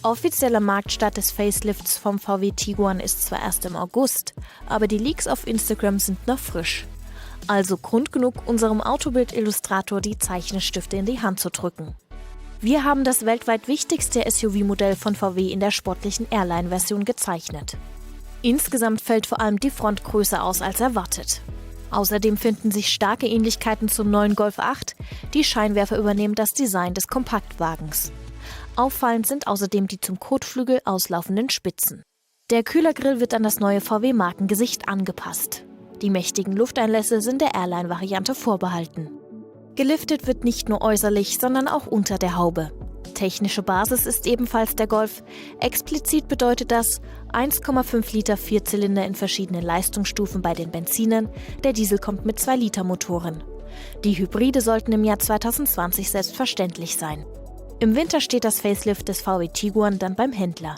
Offizieller Marktstart des Facelifts vom VW Tiguan ist zwar erst im August, aber die Leaks auf Instagram sind noch frisch. Also Grund genug, unserem Autobild-Illustrator die Zeichenstifte in die Hand zu drücken. Wir haben das weltweit wichtigste SUV-Modell von VW in der sportlichen Airline-Version gezeichnet. Insgesamt fällt vor allem die Front größer aus als erwartet. Außerdem finden sich starke Ähnlichkeiten zum neuen Golf 8, die Scheinwerfer übernehmen das Design des Kompaktwagens. Auffallend sind außerdem die zum Kotflügel auslaufenden Spitzen. Der Kühlergrill wird an das neue VW-Markengesicht angepasst. Die mächtigen Lufteinlässe sind der Airline-Variante vorbehalten. Geliftet wird nicht nur äußerlich, sondern auch unter der Haube. Technische Basis ist ebenfalls der Golf. Explizit bedeutet das 1,5 Liter Vierzylinder in verschiedenen Leistungsstufen bei den Benzinern, der Diesel kommt mit 2 Liter Motoren. Die Hybride sollten im Jahr 2020 selbstverständlich sein. Im Winter steht das Facelift des VW Tiguan dann beim Händler.